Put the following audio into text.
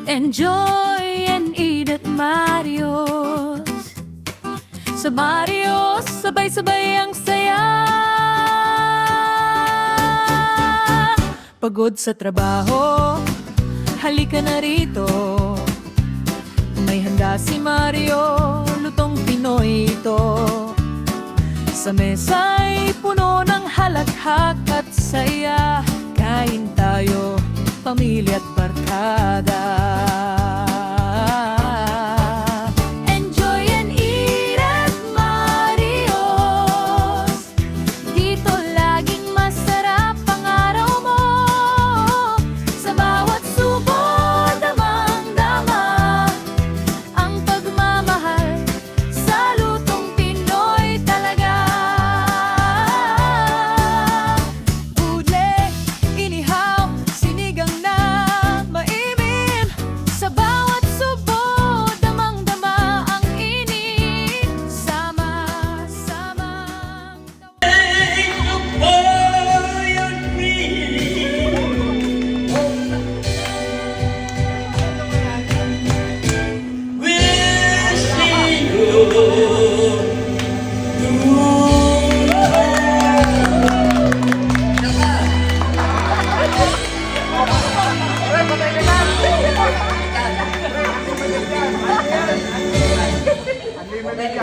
Enjoy and eat at Mario's. Sa Mario's, sabay-sabay ang saya. Pagod sa trabaho, halika na rito. May handa si Mario, lutong Pinoy ito. Sa mesa'y puno ng halakhak at saya. Kain tayo, pamilya at barkada.